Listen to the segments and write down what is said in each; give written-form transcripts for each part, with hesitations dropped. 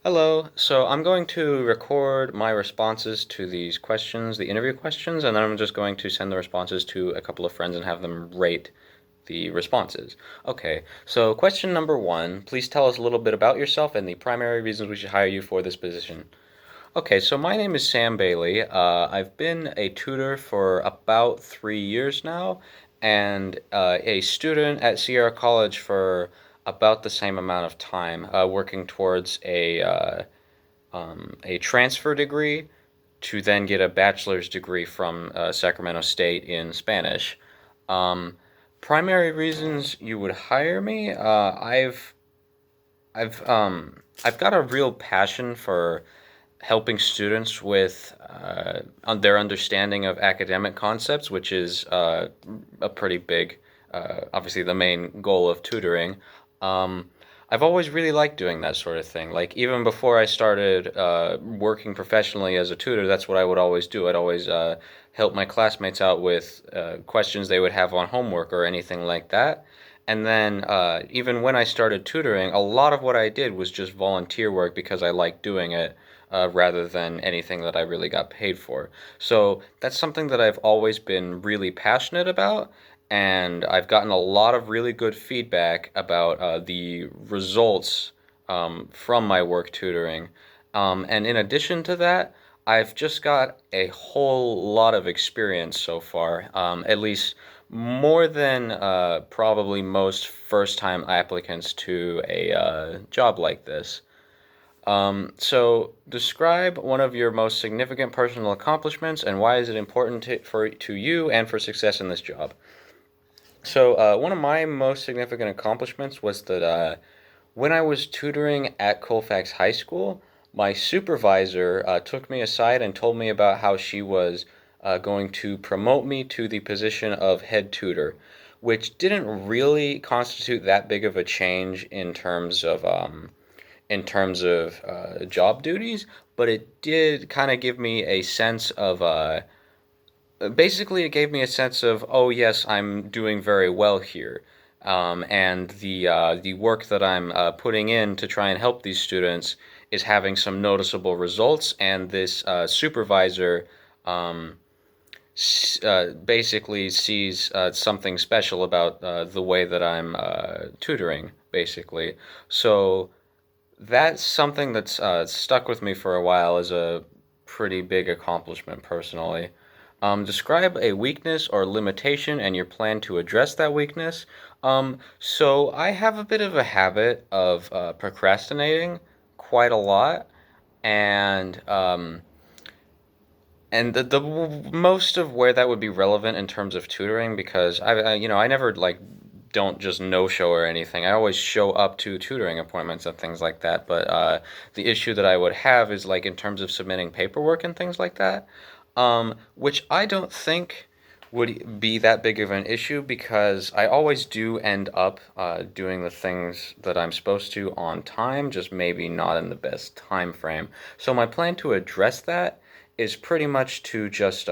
Hello. So I'm going to record my responses to these questions, the interview questions, and then I'm just going to send the responses to a couple of friends and have them rate the responses. Okay, so question number one, please tell us a little bit about yourself and the primary reasons we should hire you for this position. Okay, so my name is Sam Bailey. I've been a tutor for about 3 years now, and a student at Sierra College for about the same amount of time, working towards a transfer degree to then get a bachelor's degree from Sacramento State in Spanish. Um, Primary reasons you would hire me? I've got a real passion for helping students with on their understanding of academic concepts, which is a pretty big, obviously the main goal of tutoring. Um, I've always really liked doing that sort of thing. Like even before I started working professionally as a tutor, that's what I would always do. I'd always help my classmates out with questions they would have on homework or anything like that. And then even when I started tutoring, a lot of what I did was just volunteer work because I liked doing it rather than anything that I really got paid for. So that's something that I've always been really passionate about, and I've gotten a lot of really good feedback about the results from my work tutoring. And in addition to that, I've just got a whole lot of experience so far, at least more than probably most first time applicants to a job like this. So describe one of your most significant personal accomplishments and why is it important to you and for success in this job? So one of my most significant accomplishments was that when I was tutoring at Colfax High School, my supervisor took me aside and told me about how she was going to promote me to the position of head tutor, which didn't really constitute that big of a change in terms of job duties, but it did kind of give me a sense of basically it gave me a sense of, oh yes, I'm doing very well here, and the work that I'm putting in to try and help these students is having some noticeable results, and this supervisor um, basically sees something special about the way that I'm tutoring, basically. So that's something that's stuck with me for a while as a pretty big accomplishment personally. Describe a weakness or limitation and your plan to address that weakness. So I have a bit of a habit of procrastinating quite a lot, and the most of where that would be relevant in terms of tutoring because I never like don't just no show or anything. I always show up to tutoring appointments and things like that. But the issue that I would have is like in terms of submitting paperwork and things like that, which I don't think would be that big of an issue because I always do end up doing the things that I'm supposed to on time, just maybe not in the best time frame. So my plan to address that is pretty much to just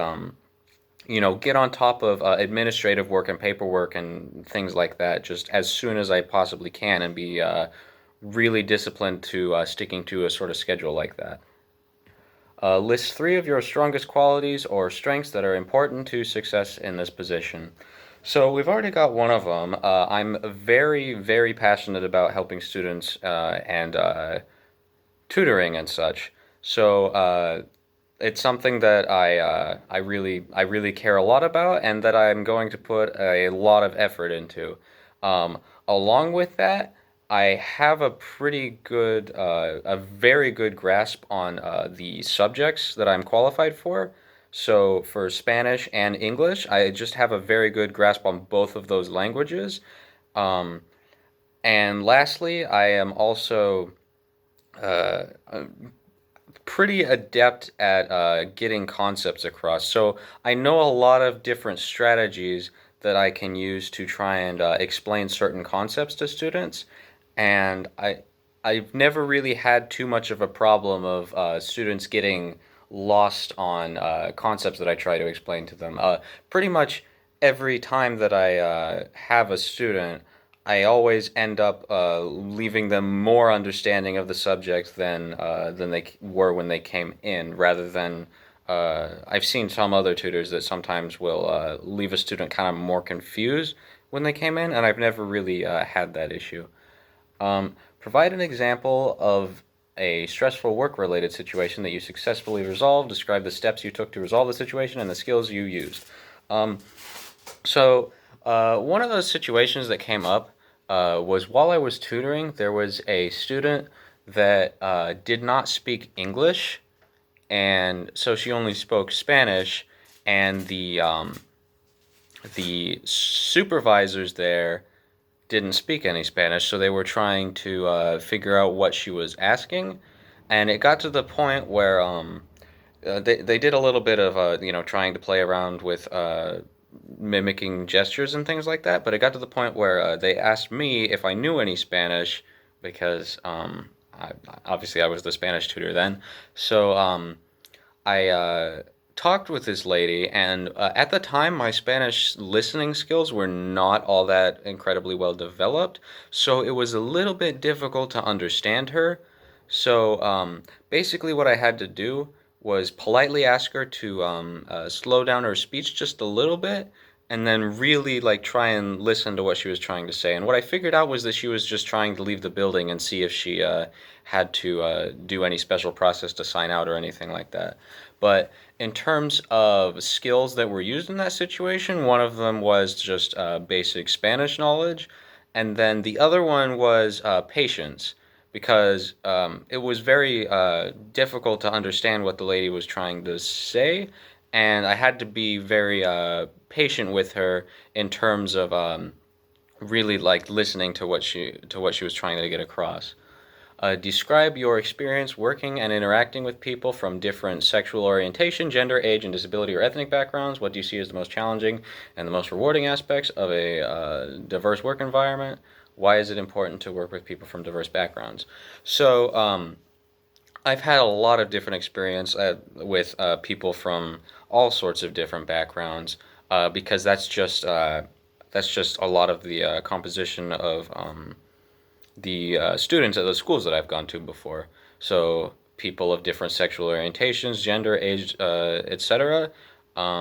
get on top of administrative work and paperwork and things like that just as soon as I possibly can and be really disciplined to sticking to a sort of schedule like that. List three of your strongest qualities or strengths that are important to success in this position. So we've already got one of them. I'm very, very passionate about helping students and tutoring and such. So it's something that I really care a lot about, and that I'm going to put a lot of effort into. Along with that, I have a very good grasp on the subjects that I'm qualified for. So for Spanish and English, I just have a very good grasp on both of those languages. Um, and lastly, I am also uh, pretty adept at getting concepts across. So I know a lot of different strategies that I can use to try and explain certain concepts to students, and I've never really had too much of a problem of students getting lost on concepts that I try to explain to them. Pretty much every time that I have a student, I always end up leaving them more understanding of the subject than they were when they came in, rather than I've seen some other tutors that sometimes will leave a student kind of more confused when they came in, and I've never really had that issue. Provide an example of a stressful work-related situation that you successfully resolved. Describe the steps you took to resolve the situation and the skills you used. Um, so, one of those situations that came up was while I was tutoring, there was a student that did not speak English, and so she only spoke Spanish, and the supervisors there didn't speak any Spanish, so they were trying to figure out what she was asking, and it got to the point where they did a little bit of trying to play around with mimicking gestures and things like that. But it got to the point where they asked me if I knew any Spanish because obviously I was the Spanish tutor then. So I talked with this lady, and at the time, my Spanish listening skills were not all that incredibly well developed, so it was a little bit difficult to understand her. So basically, what I had to do was politely ask her to slow down her speech just a little bit, and then really like try and listen to what she was trying to say. And what I figured out was that she was just trying to leave the building and see if she had to do any special process to sign out or anything like that. But in terms of skills that were used in that situation, one of them was just basic Spanish knowledge, and then the other one was patience, because it was very difficult to understand what the lady was trying to say, and I had to be very patient with her in terms of really like listening to what she was trying to get across. Describe your experience working and interacting with people from different sexual orientation, gender, age, and disability or ethnic backgrounds. What do you see as the most challenging and the most rewarding aspects of a diverse work environment? Why is it important to work with people from diverse backgrounds? So, I've had a lot of different experience with people from all sorts of different backgrounds because that's just a lot of the composition of the students at the schools that I've gone to before. So people of different sexual orientations, gender, age, etc.